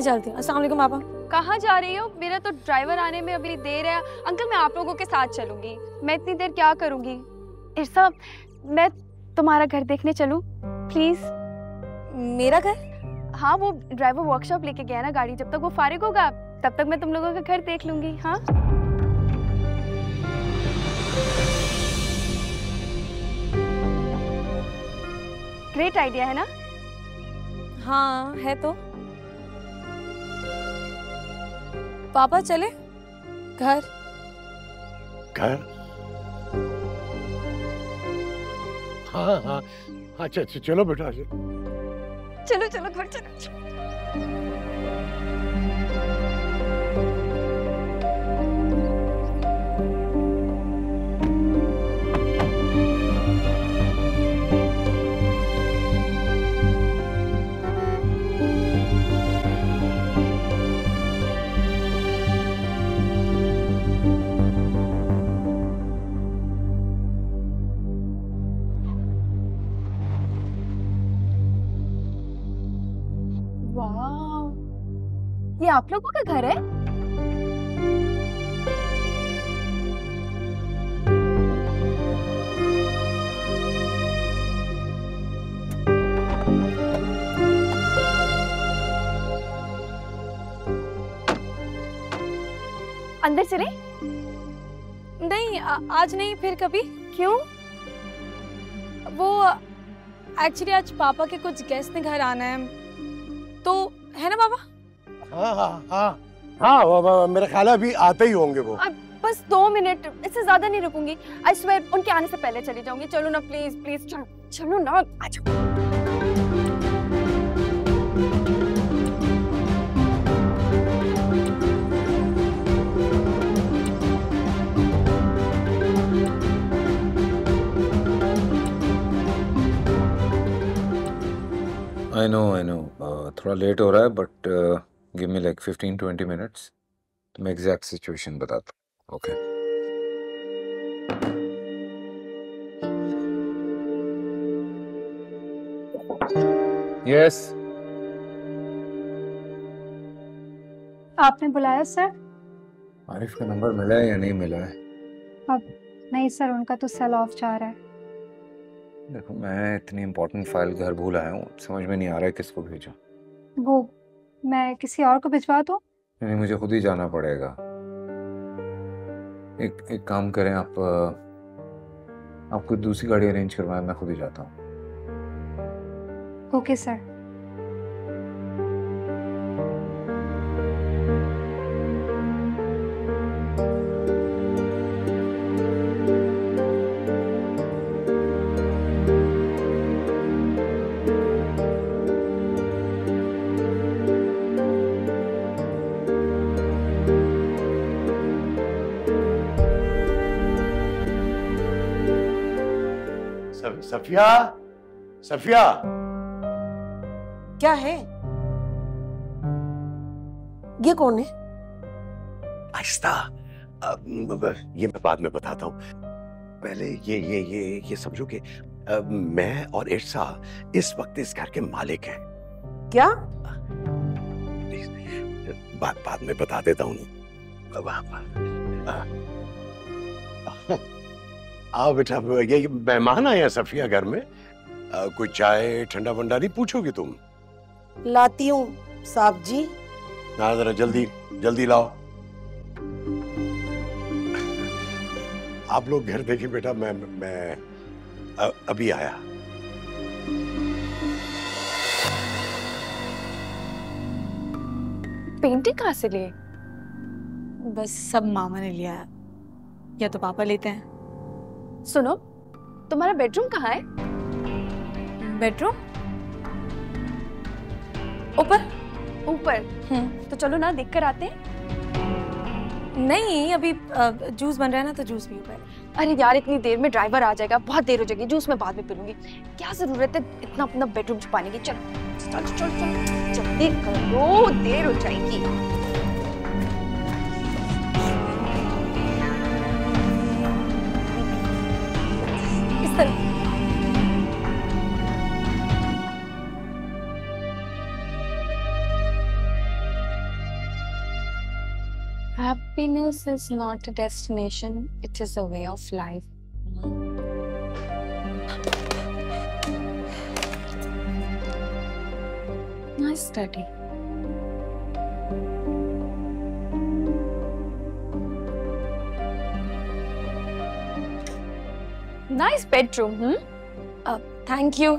चलती हूँ। अस्सलाम वालेकुम पापा। कहाँ जा रही हो? मेरा तो ड्राइवर आने में अभी देर है। अंकल मैं आप लोगों के साथ चलूंगी। मैं इतनी देर क्या करूंगी? इरसा मैं तुम्हारा घर देखने चलूं प्लीज? मेरा घर? हाँ, वो ड्राइवर वर्कशॉप लेके गया ना गाड़ी, जब तक वो फारिग होगा तब तक मैं तुम लोगों का घर देख लूंगी। हाँ ग्रेट आइडिया है ना? हाँ है तो। पापा चले घर? घर? हाँ हाँ अच्छा अच्छा चलो बेटा। चलो चलो घर चलो। ये आप लोगों का घर है? अंदर चले? नहीं आज नहीं, फिर कभी। क्यों? वो एक्चुअली आज पापा के कुछ गेस्ट ने घर आना है, तो है ना पापा? हाँ हाँ हाँ हाँ मेरा ख्याल है अभी आते ही होंगे वो। अब बस 2 मिनट, इससे ज्यादा नहीं रुकूंगी। आई स्वेयर उनके आने से पहले चली जाऊंगी। चलो ना प्लीज प्लीज, चलो चलो ना, आ जाओ। I know, थोड़ा लेट हो रहा है but give me like 15-20 minutes, तो मैं एग्जैक्ट सिचुएशन बताता हूँ। Okay yes. आपने बुलाया सर? आरिफ का नंबर मिला है या नहीं मिला है? अब नहीं सर, उनका तो सेल ऑफ जा रहा है। देखो मैं इतनी इम्पोर्टेंट फाइल घर भूल आया हूँ, समझ में नहीं आ रहा है किसको भेजूं। वो मैं किसी और को भिजवा दूं? नहीं मुझे खुद ही जाना पड़ेगा। एक काम करें, आप कोई दूसरी गाड़ी अरेंज करवाएं, मैं खुद ही जाता हूँ। Okay sir. सफिया, सफिया क्या है? ये कौन है? आहिस्ता, ये मैं बाद में बताता हूँ। पहले ये समझो कि मैं और इर्सा इस वक्त इस घर के मालिक हैं। क्या? बाद में बता देता हूँ। आओ बेटा, ये मेहमान आए हैं सफिया घर में। कोई चाय ठंडा वंडा नहीं पूछोगी तुम? लाती हूँ साहब जी। ना जरा जल्दी जल्दी लाओ। आप लोग घर देखिए बेटा, मैं अभी आया। पेंटिंग कहाँ से लिए? बस सब मामा ने लिया है, या तो पापा लेते हैं। सुनो, तुम्हारा बेडरूम कहाँ है? बेडरूम ऊपर। ऊपर? तो चलो ना देख कर आते हैं। नहीं अभी जूस बन रहा है ना, तो जूस भी ऊपर। अरे यार इतनी देर में ड्राइवर आ जाएगा, बहुत देर हो जाएगी। जूस मैं बाद में पी लूंगी। क्या जरूरत है इतना अपना बेडरूम छुपाने की? चलो चलो चलो चलो जल्दी करो, देर हो जाएगी। इस तरह। Happiness is not a destination, it is a way of life. Nice study. Nice bedroom, Thank you.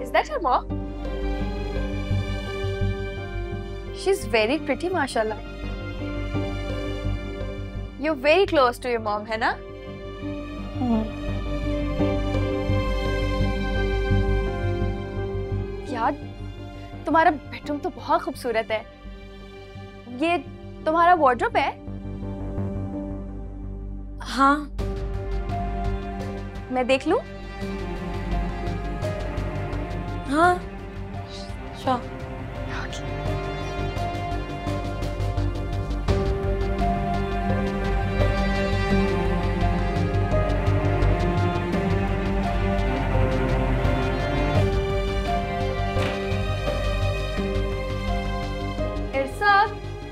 Is that your mom? She's very pretty, mashallah. You're very close to your mom, है ना? यार, तुम्हारा bedroom तो बहुत खूबसूरत है। ये तुम्हारा वार्डरोब है? हाँ। मैं देख लूं? हाँ। श्योर।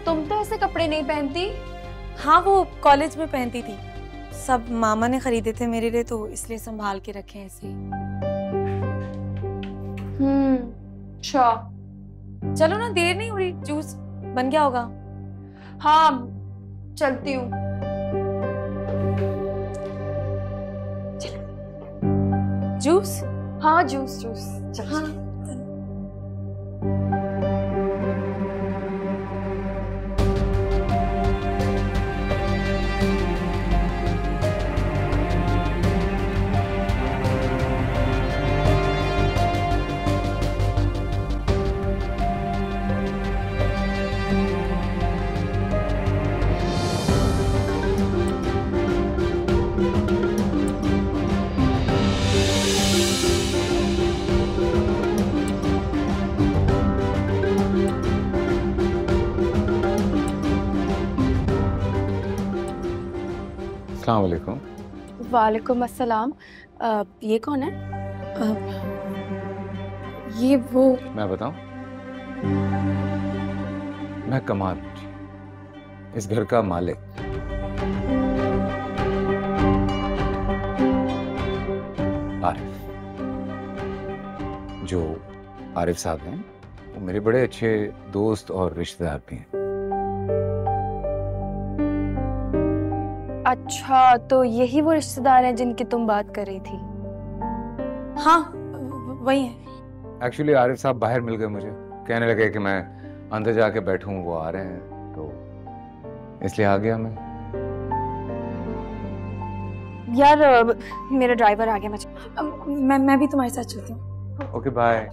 तुम तो ऐसे कपड़े नहीं पहनती। हाँ, वो कॉलेज में पहनती थी। सब मामा ने खरीदे थे मेरे लिए, तो इसलिए संभाल के रखे हैं ऐसे। अच्छा। चलो ना, देर नहीं हो रही, जूस बन गया होगा। हाँ, चलती हूँ। जूस? हाँ, जूस चल। हाँ। अस्सलाम वालेकुम। वालेकुम अस्सलाम। ये कौन है? ये वो। मैं बताऊं? मैं कमाल, इस घर का मालिक। आरिफ, जो आरिफ साहब हैं, वो मेरे बड़े अच्छे दोस्त और रिश्तेदार भी हैं। अच्छा, तो यही वो रिश्तेदार हैं जिनकी तुम बात कर रही थी? हाँ, वही है। एक्चुअली आरिफ साहब बाहर मिल गए मुझे, कहने लगे कि मैं अंदर जाके बैठूं, वो आ रहे हैं, तो इसलिए आ गया मैं। यार, मेरा ड्राइवर आ गया। मैं भी तुम्हारे साथ चलती हूँ। Okay, bye.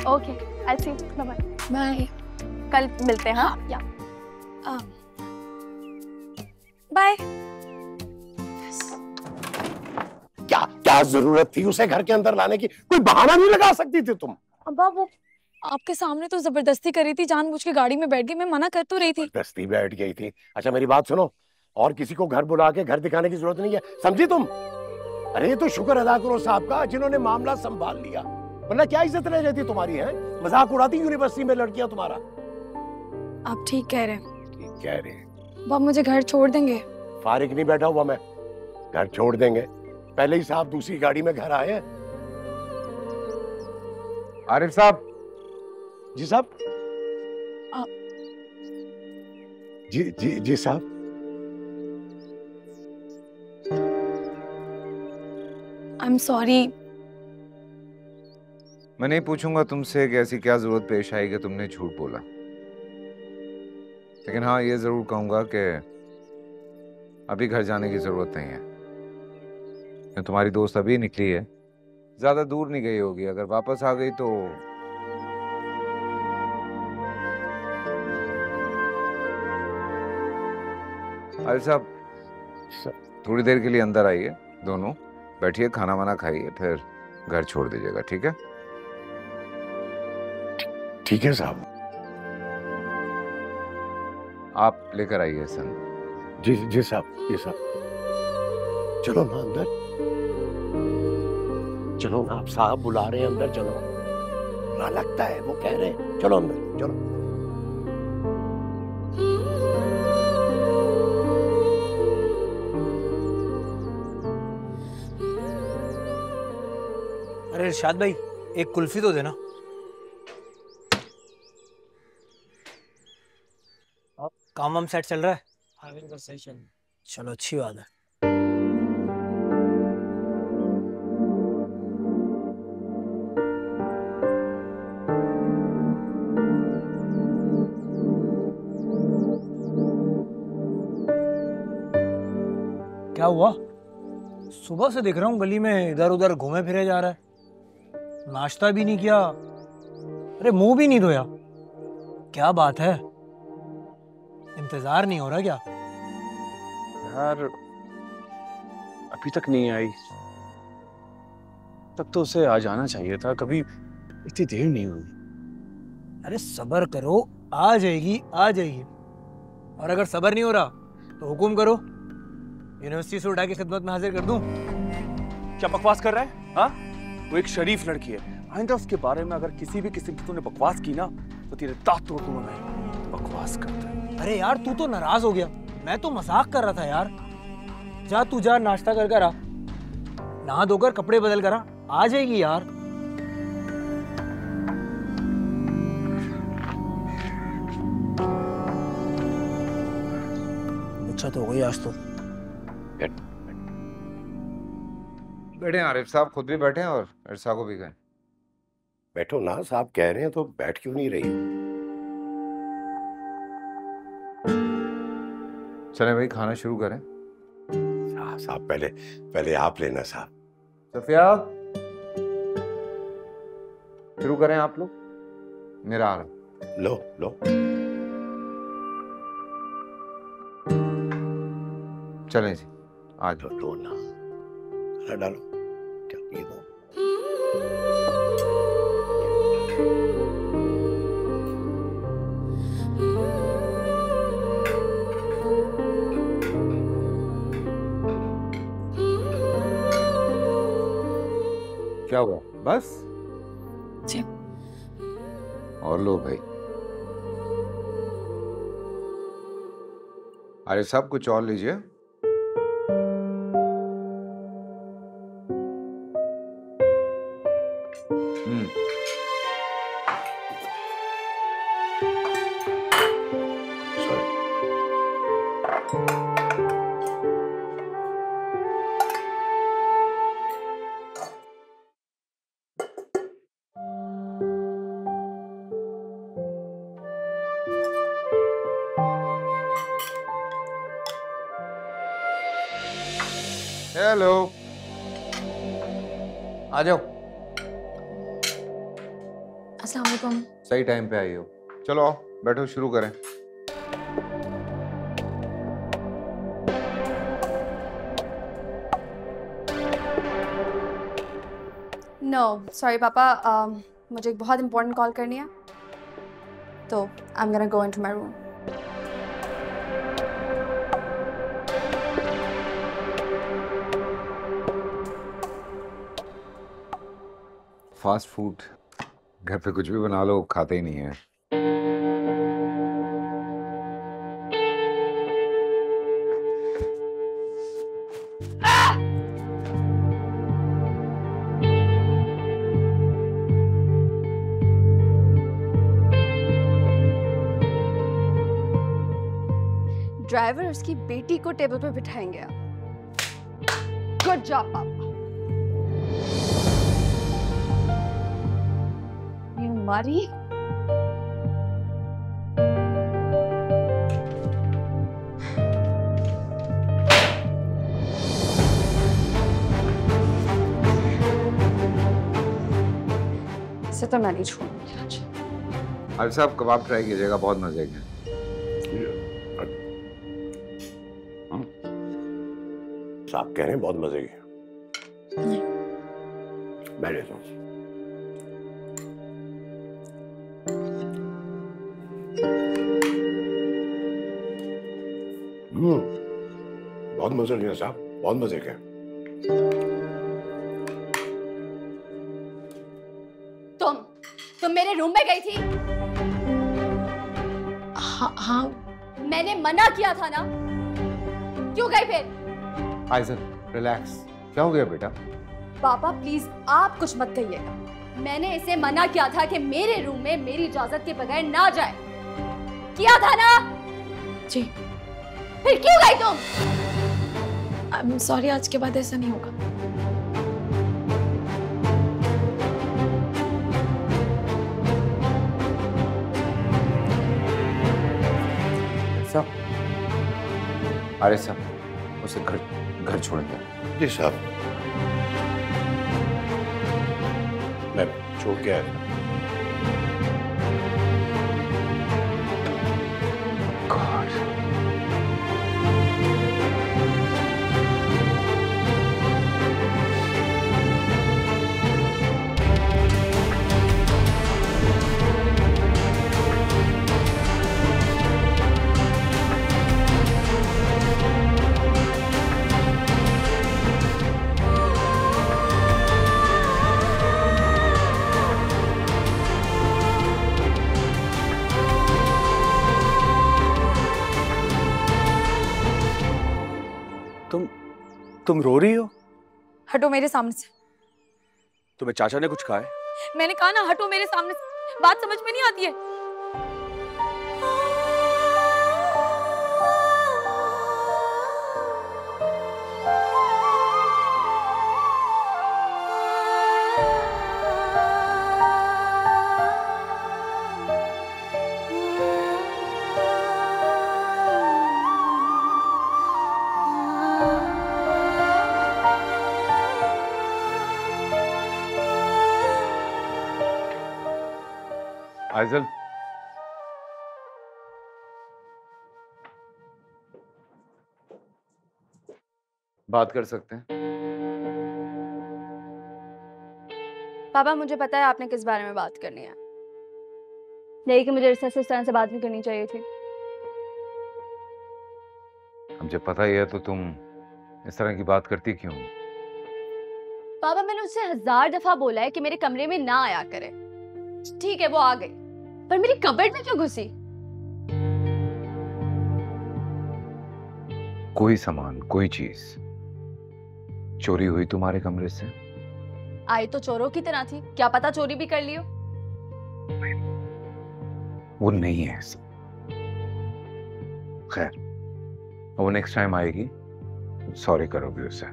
Okay, I see you. Bye bye. कल मिलते हैं। हाँ, या बाय। क्या क्या जरूरत थी उसे घर के अंदर लाने की? कोई बहाना नहीं लगा सकती थी तुम? अब्बा, वो आपके सामने तो जबरदस्ती कर रही थी, जानबूझ के गाड़ी में बैठ गई। मैं मना कर तो रही थी। जबरदस्ती बैठ गई थी? अच्छा, मेरी बात सुनो, और किसी को घर बुला के घर दिखाने की जरूरत नहीं है, समझी तुम? अरे ये तो शुक्र अदा करो साहब का जिन्होंने मामला संभाल लिया, वरना क्या इज्जत रह जाती तुम्हारी है? मजाक उड़ाती यूनिवर्सिटी में लड़कियां तुम्हारा। आप ठीक कह रहे हैं। ठीक कह रहे हैं। आप मुझे घर छोड़ देंगे? फारिग नहीं बैठा हुआ मैं, घर छोड़ देंगे। पहले ही साहब दूसरी गाड़ी में घर आए हैं। आरिफ साहब। जी साहब। जी जी जी साहब। I am sorry. मैं नहीं पूछूंगा तुमसे कि ऐसी क्या जरूरत पेश आई कि तुमने झूठ बोला, लेकिन हाँ ये जरूर कहूंगा कि अभी घर जाने की जरूरत नहीं है। तुम्हारी दोस्त अभी निकली है, ज्यादा दूर नहीं गई होगी, अगर वापस आ गई तो अरे साहब थोड़ी देर के लिए अंदर आइए, दोनों बैठिए, खाना वाना खाइए, फिर घर छोड़ दीजिएगा, ठीक है? ठीक है साहब। आप लेकर आइए सन। जी जी साहब, जी साहब। चलो ना अंदर, चलो ना, आप साहब बुला रहे हैं, अंदर चलो ना, लगता है वो कह रहे हैं, चलो अंदर चलो। अरे इरशाद भाई, एक कुल्फी तो देना। काम वाम सेट चल रहा है? हाँ बिल्कुल सही चल। चलो अच्छी बात है। क्या हुआ? सुबह से देख रहा हूँ गली में इधर उधर घूमे फिरे जा रहा है, नाश्ता भी नहीं किया, अरे मुंह भी नहीं धोया, क्या बात है? इंतजार नहीं हो रहा क्या? यार अभी तक नहीं आई, तब तो उसे आ जाना चाहिए था, कभी इतनी देर नहीं हुई। अरे सब्र करो, आ जाएगी आ जाएगी। और अगर सब्र नहीं हो रहा तो हुकुम करो, यूनिवर्सिटी से उठा के खिदमत में हाजिर कर दूं। क्या बकवास कर रहा है? हाँ, वो एक शरीफ लड़की है, आइंदा उसके बारे में अगर किसी भी किस्म की तूने बकवास की ना तो तेरे दांत तोड़ दूंगा मैं। बकवास करता है। अरे यार तू तो नाराज हो गया, मैं तो मजाक कर रहा था यार। जा तू जा, नाश्ता कर आ, नहा धोकर कपड़े बदल कर आ जाएगी यार। अच्छा तो हो गई आज तो। बैठे आरिफ साहब, खुद भी बैठे और इरसा को भी कहें। बैठो ना, साहब कह रहे हैं तो बैठ क्यों नहीं रही? चले भाई खाना शुरू करें। साहब पहले आप लेना साहब। सफिया शुरू करें आप लोग, मेरा आ रहा। लो लो चलें जी, आज लो ना, खाना डालो, क्या ये दो। क्या हुआ? बस जी। और लो भाई। अरे साहब कुछ और लीजिए। हेलो, आ जाओ। अस्सलाम वालेकुम। सही टाइम पे आई हो। चलो आओ बैठो, शुरू करें। नो सॉरी पापा, मुझे एक बहुत इंपॉर्टेंट कॉल करनी है, तो I am gonna go into my room. Fast food घर पे कुछ भी बना लो, खाते ही नहीं है। ड्राइवर उसकी बेटी को टेबल पर बिठाएंगे। गुड जॉब पापा। You muddy? इसे तो मैं नहीं छोड़ूंगी आज। अरे साहब कबाब ट्राई कीजिएगा, बहुत मजे के। साहब कह रहे हैं बहुत मजे के। नहीं। मैं लेता हूँ। बहुत मजे के हैं साहब, बहुत मजे के हैं। तुम मेरे रूम में गई थी? हाँ। मैंने मना किया था ना, क्यों गई फिर? आइजन रिलैक्स, क्या हो गया बेटा? पापा प्लीज आप कुछ मत कहिएगा। मैंने इसे मना किया था कि मेरे रूम में मेरी इजाजत के बगैर ना जाए। किया था ना? जी। फिर क्यों गई तुम? सॉरी, आज के बाद ऐसा नहीं होगा। अरे साहब उसे घर छोड़ेंगे। जी साहब, मैं छोड़ के आया। तुम रो रही हो? हटो मेरे सामने से। तुम्हें चाचा ने कुछ कहा है? मैंने कहा ना हटो मेरे सामने से। बात समझ में नहीं आती है। आइजल बात कर सकते हैं? पापा मुझे पता है आपने किस बारे में बात करनी है, यही कि मुझे रिसा से इस तरह से बात नहीं करनी चाहिए थी। अब जब पता ही है तो तुम इस तरह की बात करती क्यों? पापा मैंने उससे 1000 दफा बोला है कि मेरे कमरे में ना आया करे। ठीक है वो आ गई, पर मेरी कबर्ड में क्यों घुसी? कोई सामान कोई चीज चोरी हुई तुम्हारे कमरे से? आई तो चोरों की तरह थी, क्या पता चोरी भी कर लियो। वो नहीं है ऐसा। खैर वो नेक्स्ट टाइम आएगी, सॉरी करोगी उसे?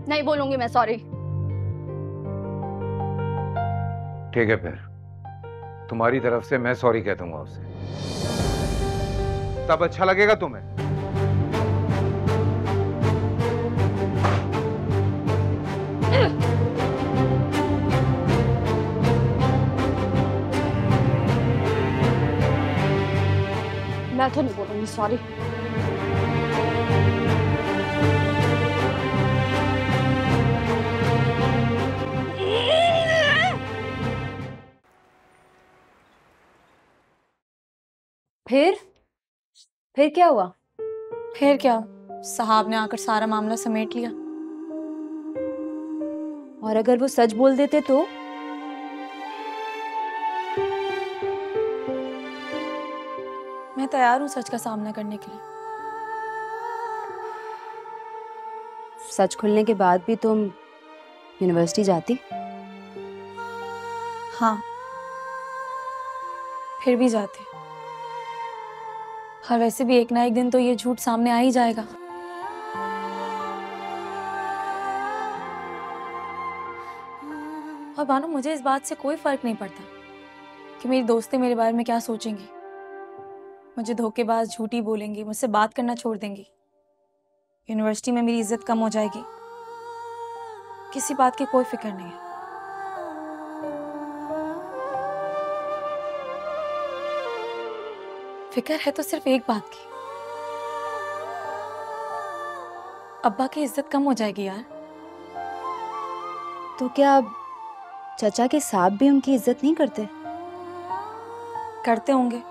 नहीं बोलूंगी मैं सॉरी। ठीक है फिर तुम्हारी तरफ से मैं सॉरी कह दूंगा उसे, तब अच्छा लगेगा तुम्हें? मैं तो नहीं बोलूंगी सॉरी। फिर क्या हुआ? फिर क्या, साहब ने आकर सारा मामला समेट लिया। और अगर वो सच बोल देते तो? मैं तैयार हूँ सच का सामना करने के लिए। सच खुलने के बाद भी तुम यूनिवर्सिटी जाती? हाँ, फिर भी जाते। और वैसे भी एक ना एक दिन तो ये झूठ सामने आ ही जाएगा। और भानु मुझे इस बात से कोई फर्क नहीं पड़ता कि मेरी दोस्तें मेरे बारे में क्या सोचेंगी। मुझे धोखेबाज झूठी बोलेंगी, मुझसे बात करना छोड़ देंगी, यूनिवर्सिटी में मेरी इज्जत कम हो जाएगी। किसी बात की कोई फिक्र नहीं है। फिक्र है तो सिर्फ एक बात की, अब्बा की इज्जत कम हो जाएगी यार। तो क्या चचा के साहब भी उनकी इज्जत नहीं करते? करते होंगे,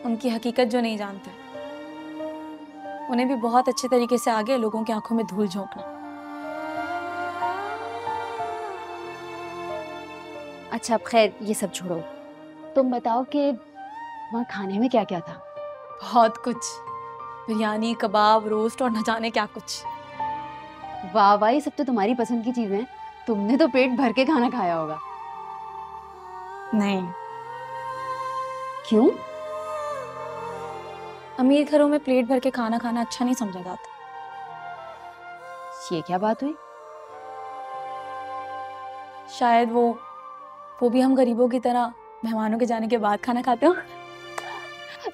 उनकी हकीकत जो नहीं जानते। उन्हें भी बहुत अच्छे तरीके से आगे लोगों की आंखों में धूल झोंकना। अच्छा अब खैर ये सब छोड़ो, तुम बताओ कि वहाँ खाने में क्या क्या था? बहुत कुछ, बिरयानी, कबाब, रोस्ट और न जाने क्या कुछ। वाह वाह, ये सब तो तुम्हारी पसंद की चीजें हैं। तुमने तो पेट भर के खाना खाया होगा। नहीं, क्यों? अमीर घरों में प्लेट भर के खाना खाना अच्छा नहीं समझा जाता। ये क्या बात हुई? शायद वो भी हम गरीबों की तरह मेहमानों के जाने के बाद खाना खाते हो।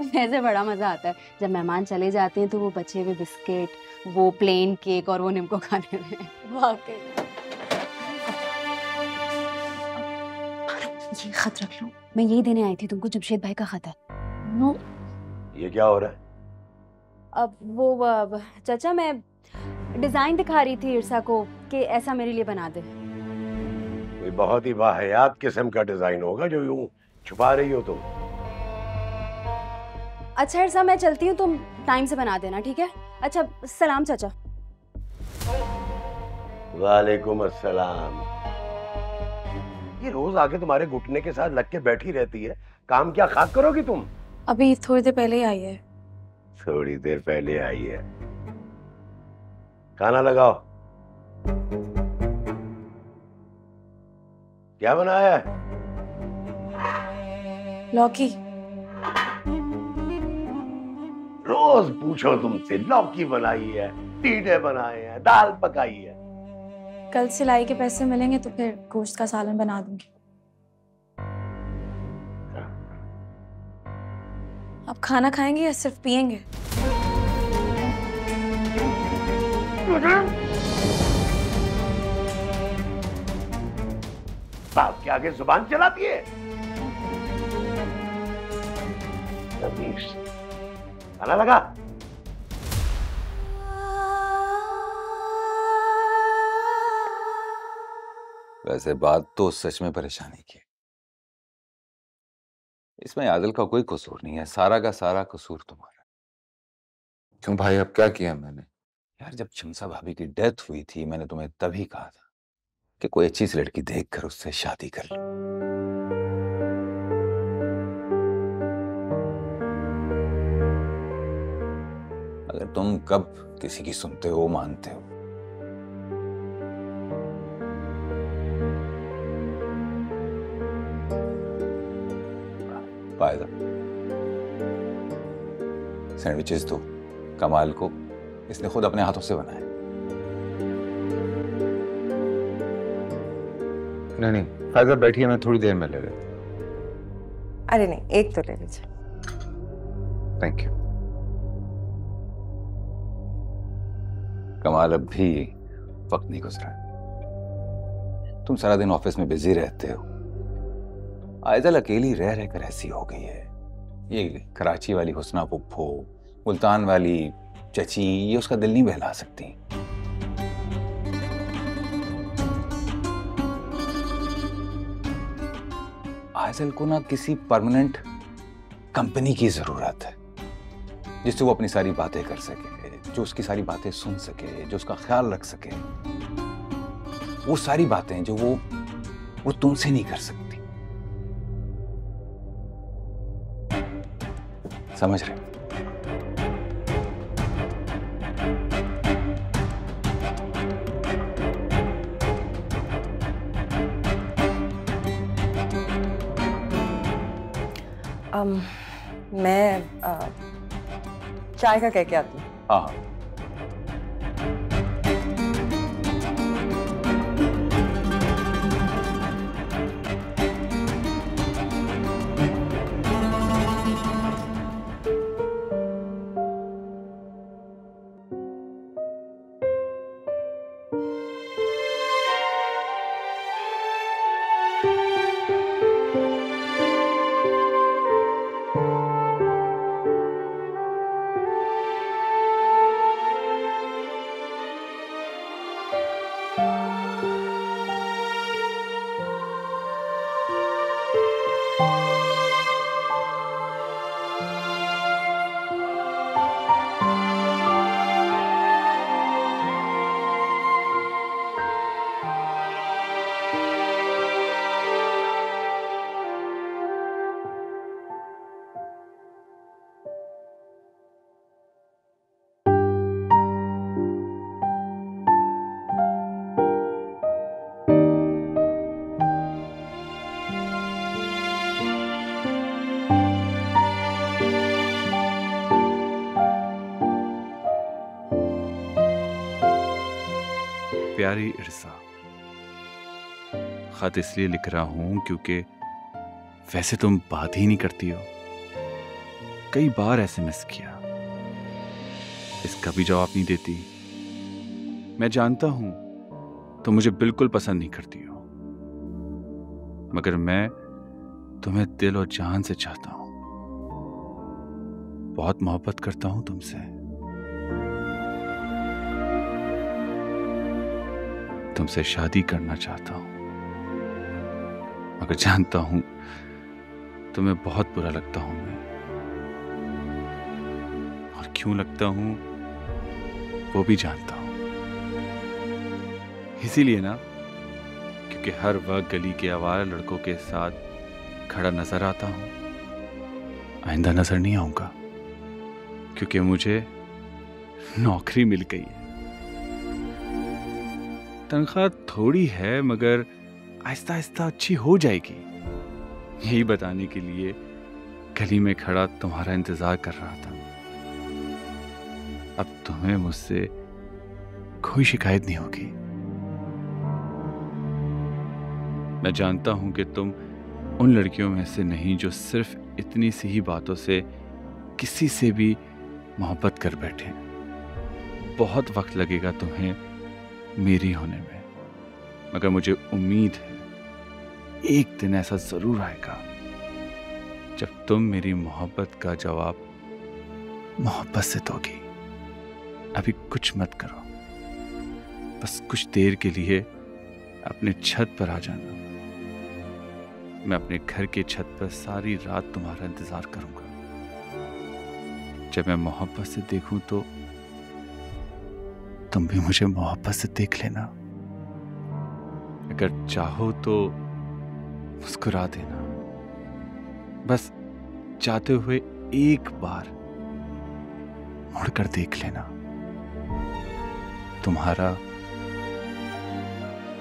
वैसे बड़ा मजा आता है जब मेहमान चले जाते हैं तो वो बचे हुए बिस्किट, वो प्लेन केक और वो निम्को खाने में। वाकई। ये खत रख लो, मैं यही देने आई थी तुमको, जमशेद भाई का खत है। नो। ये क्या हो रहा है? अब वो चाचा, मैं डिजाइन दिखा रही थी इरसा को कि ऐसा मेरे लिए बना दे। कोई बहुत ही वाहियात किस्म का डिजाइन होगा जो यूं छुपा रही हो तुम। अच्छा इरसा, मैं चलती हूँ, तुम टाइम से बना देना, ठीक है? अच्छा सलाम चाचा। वालेकुम अस्सलाम। ये रोज आके तुम्हारे घुटने के साथ लग के बैठी रहती है, काम क्या खाक करोगी तुम? अभी थोड़ी देर पहले ही आई है। थोड़ी देर पहले आई है। खाना लगाओ। क्या बनाया है? लौकी। रोज पूछो तुमसे, लौकी बनाई है, टीडे बनाए हैं, दाल पकाई है। कल सिलाई के पैसे मिलेंगे तो फिर गोश्त का सालन बना दूंगी। अब खाना खाएंगे या सिर्फ पिएंगे? बाप के आगे जुबान चलाती है। खाना लगा। वैसे बात तो सच में परेशानी की है। इसमें आदिल का कोई कसूर नहीं है, सारा का सारा कसूर तुम्हारा। क्यों भाई, अब क्या किया मैंने? यार जब शमसा भाभी की डेथ हुई थी मैंने तुम्हें तभी कहा था कि कोई अच्छी सी लड़की देखकर उससे शादी कर लो। अगर तुम कब किसी की सुनते हो, मानते हो। फायदा सैंडविचेस दो कमाल को, इसने खुद अपने हाथों से बनाए। नहीं फायदा बैठिए, मैं थोड़ी देर में ले लेता। अरे नहीं, एक तो ले लीजिए। Thank you. कमाल अब भी वक्त नहीं गुजरा। तुम सारा दिन ऑफिस में बिजी रहते हो, आयदल अकेली रह रहकर ऐसी हो गई है। ये कराची वाली हुस्ना पुप्पो, मुल्तान वाली चची, ये उसका दिल नहीं बहला सकती। आयदल को ना किसी परमानेंट कंपनी की जरूरत है जिससे वो अपनी सारी बातें कर सके, जो उसकी सारी बातें सुन सके, जो उसका ख्याल रख सके। वो सारी बातें जो वो तुमसे नहीं कर सकती। समझ रहे? मैं चाय का कह के आती हूँ। हाँ। प्यारी इर्सा, खत इसलिए लिख रहा हूं क्योंकि वैसे तुम बात ही नहीं करती हो। कई बार एसएमएस किया, इसका भी जवाब नहीं देती। मैं जानता हूं तुम मुझे बिल्कुल पसंद नहीं करती हो, मगर मैं तुम्हें दिल और जान से चाहता हूं। बहुत मोहब्बत करता हूं तुमसे। तुमसे शादी करना चाहता हूं, मगर जानता हूं तुम्हें बहुत बुरा लगता हूं मैं। और क्यों लगता हूं वो भी जानता हूं। इसीलिए ना, क्योंकि हर वक्त गली के आवारा लड़कों के साथ खड़ा नजर आता हूं। आइंदा नजर नहीं आऊंगा, क्योंकि मुझे नौकरी मिल गई है। तनख्वाह थोड़ी है, मगर आहिस्ता आहिस्ता अच्छी हो जाएगी। यही बताने के लिए गली में खड़ा तुम्हारा इंतजार कर रहा था। अब तुम्हें मुझसे कोई शिकायत नहीं होगी। मैं जानता हूं कि तुम उन लड़कियों में से नहीं जो सिर्फ इतनी सी ही बातों से किसी से भी मोहब्बत कर बैठे। बहुत वक्त लगेगा तुम्हें मेरी होने में, मगर मुझे उम्मीद है एक दिन ऐसा जरूर आएगा जब तुम मेरी मोहब्बत का जवाब मोहब्बत से दोगी। अभी कुछ मत करो, बस कुछ देर के लिए अपने छत पर आ जाना। मैं अपने घर के छत पर सारी रात तुम्हारा इंतजार करूंगा। जब मैं मोहब्बत से देखूं तो तुम भी मुझे मोहब्बत से देख लेना। अगर चाहो तो मुस्कुरा देना, बस जाते हुए एक बार मुड़कर देख लेना। तुम्हारा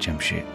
जमशेद।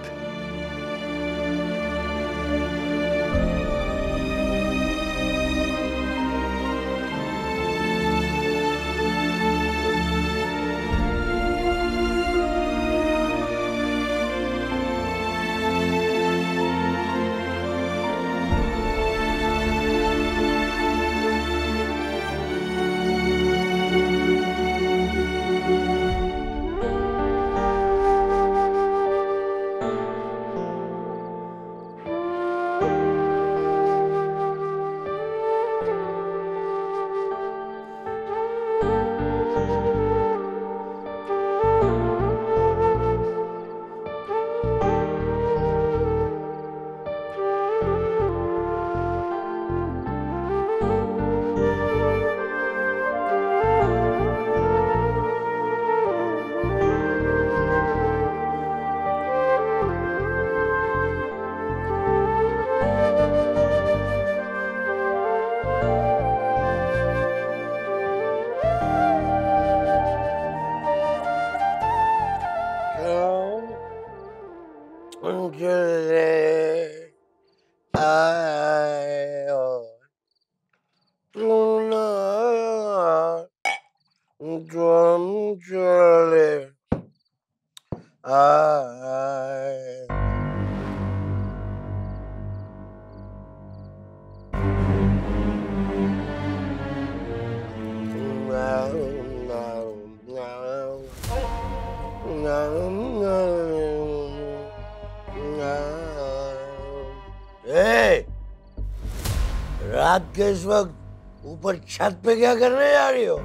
रात के इस वक्त ऊपर छत पे क्या करने जा रही हो?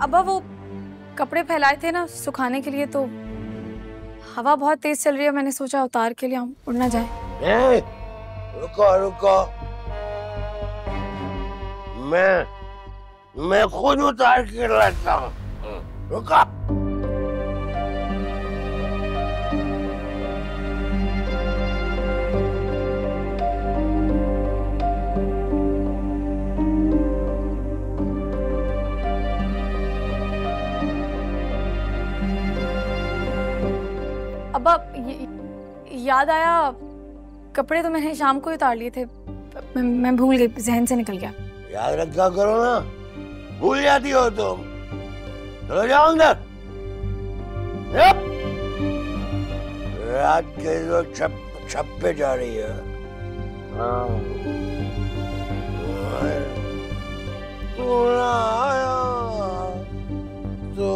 अब्बा वो कपड़े फैलाए थे ना सुखाने के लिए, तो हवा बहुत तेज चल रही है, मैंने सोचा उतार के लिए हम उड़ ना जाए। रुको रुको, मैं खुद उतार के लाता हूँ। रुको। अब्बा याद आया, कपड़े तो मैंने शाम को ही उतार लिए थे, मैं भूल गई, जहन से निकल गया। याद रखा करो ना, भूल जाती हो तुम। चलो जाओ अंदर। रात के जो छप पे जा रही है। तू ना आया तो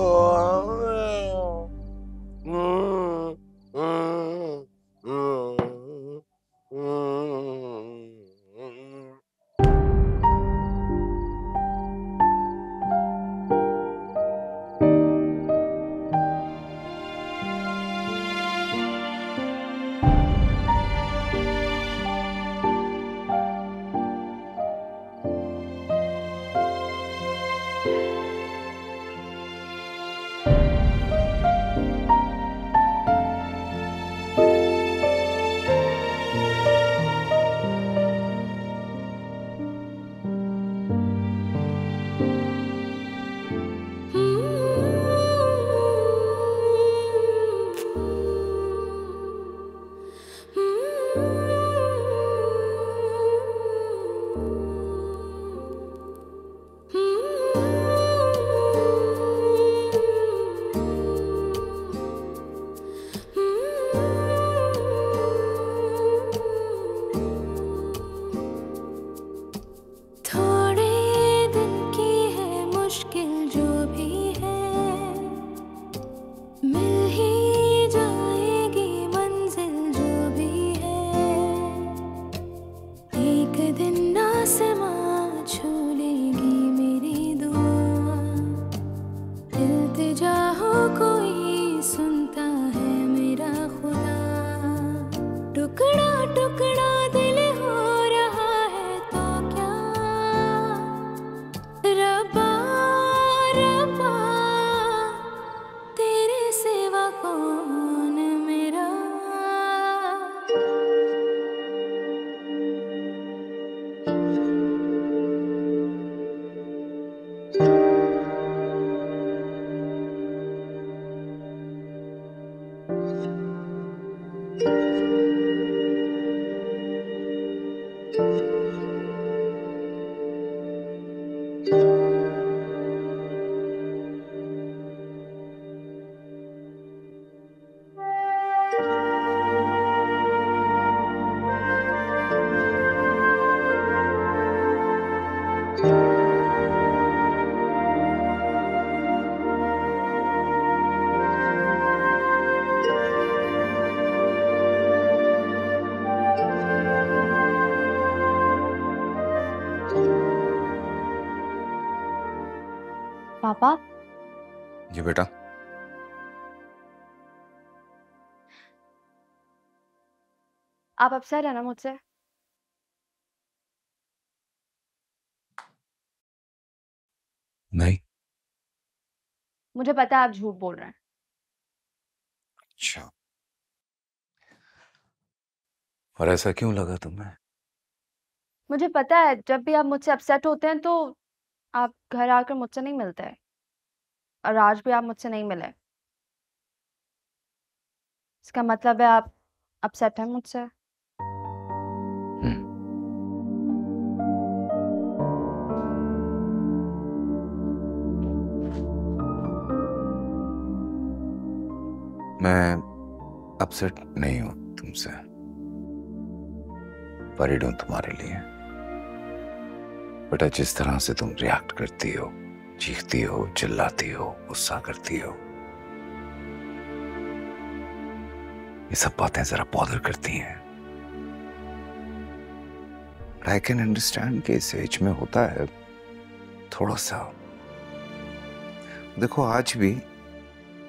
पापा। जी बेटा। आप अपसेट है ना मुझसे? नहीं। मुझे पता है आप झूठ बोल रहे हैं। अच्छा, और ऐसा क्यों लगा तुम्हें? मुझे पता है जब भी आप मुझसे अपसेट होते हैं तो आप घर आकर मुझसे नहीं मिलते हैं, और आज भी आप मुझसे नहीं मिले। इसका मतलब है आप अपसेट हैं मुझसे। मैं अपसेट नहीं हूं तुमसे, वरीड हूं तुम्हारे लिए। बेटा, जिस तरह से तुम रिएक्ट करती हो, चीखती हो, चिल्लाती हो, गुस्सा करती हो, ये सब बातें जरा बॉदर करती हैं। आई कैन अंडरस्टैंड कि इस एज में होता है थोड़ा सा। देखो, आज भी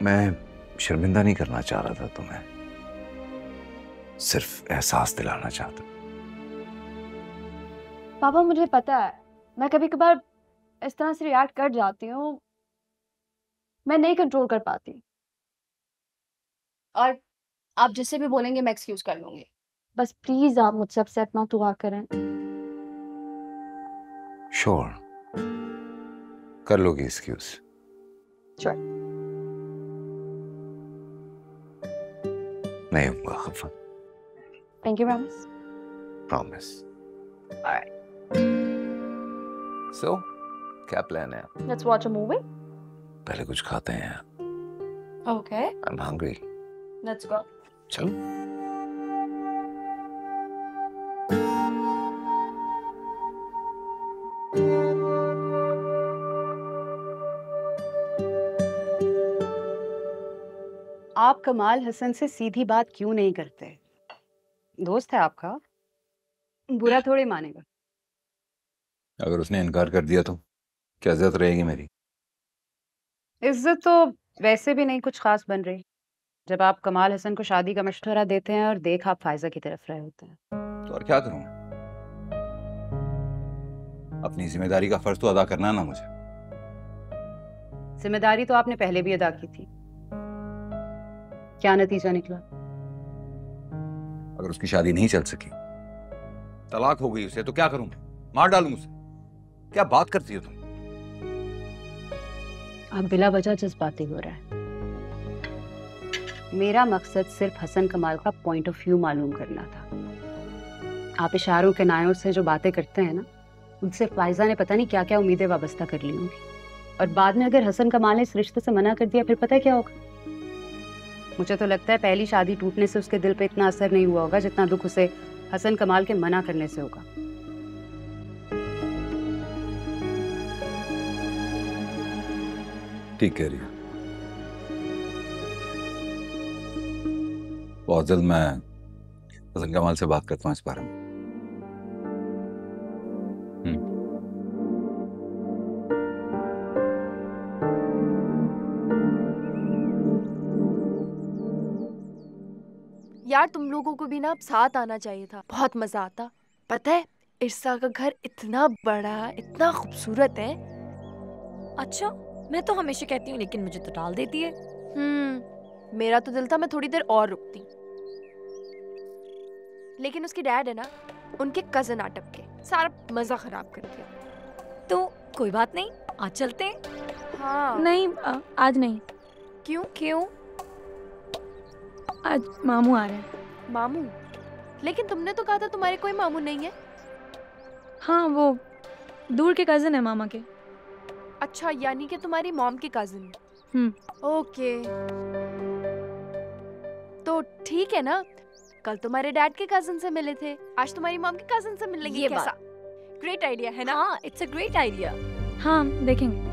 मैं शर्मिंदा नहीं करना चाह रहा था तुम्हें, सिर्फ एहसास दिलाना चाहता। पापा मुझे पता है मैं कभी कभार इस तरह से रिएक्ट कर जाती हूँ, मैं नहीं कंट्रोल कर पाती। और आप जिससे भी बोलेंगे मैं एक्सक्यूज कर लूंगी। बस प्लीज आप मुझसे अपसेट मत हुआ करें। श्योर, कर लोगी एक्सक्यूज। श्योर। नहीं होगा खफा। Thank you promise. Promise. Alright. So क्या प्लान है? Let's watch a movie. पहले कुछ खाते हैं। Okay, I am hungry. Let's go. चलो। आप कमाल हसन से सीधी बात क्यों नहीं करते? दोस्त है आपका, बुरा थोड़ी मानेगा। अगर उसने इनकार कर दिया तो क्या इज्जत रहेगी मेरी? इज्जत तो वैसे भी नहीं कुछ खास बन रही जब आप कमाल हसन को शादी का मशवरा देते हैं और देख आप फायजा की तरफ रहे होते हैं। तो और क्या करूं? अपनी जिम्मेदारी का फर्ज तो अदा करना है ना मुझे। जिम्मेदारी तो आपने पहले भी अदा की थी, क्या नतीजा निकला? अगर उसकी शादी नहीं चल सकी, तलाक हो गई उसे, तो क्या करूं? मार डालूं उसे? क्या बात करती हो तुम? आप बिला वजह जज्बाती हो रहा है। मेरा मकसद सिर्फ हसन कमाल का पॉइंट ऑफ व्यू मालूम करना था। आप इशारों के नायों से जो बातें करते हैं ना, उनसे फायजा ने पता नहीं क्या क्या उम्मीदें वाबस्ता कर ली होंगी, और बाद में अगर हसन कमाल ने इस रिश्ते से मना कर दिया फिर पता है क्या होगा? मुझे तो लगता है पहली शादी टूटने से उसके दिल पे इतना असर नहीं हुआ होगा जितना दुख उसे हसन कमाल के मना करने से होगा। ठीक कह रही है। बहुत जल्द मैं हसन कमाल से बात करता हूँ इस बारे में। यार तुम लोगों को भी ना अब साथ आना चाहिए था, बहुत मजा आता। पता है इर्सा का घर इतना बड़ा, इतना खूबसूरत है। अच्छा, मैं तो हमेशा कहती हूँ लेकिन मुझे तो टाल देती है। मेरा तो दिल था मैं थोड़ी देर और रुकती, लेकिन उसकी डैड है ना, उनके कजन आटप के सारा मजा खराब कर दिया। तो कोई बात नहीं, आज चलते हैं। हाँ। नहीं आज नहीं। क्यों? क्यों? आज मामू आ रहे हैं। मामू? लेकिन तुमने तो कहा था तुम्हारे कोई मामू नहीं है। हाँ, वो दूर के कजन है मामा के। अच्छा, यानी कि तुम्हारी मॉम की कजिन। ओके, तो ठीक है ना। कल तुम्हारे डैड के कजिन से मिले थे, आज तुम्हारी मॉम के कजिन से मिलेंगे। ये कैसा? ग्रेट आइडिया है ना? हाँ, इट्स अ ग्रेट आइडिया। हाँ, देखेंगे।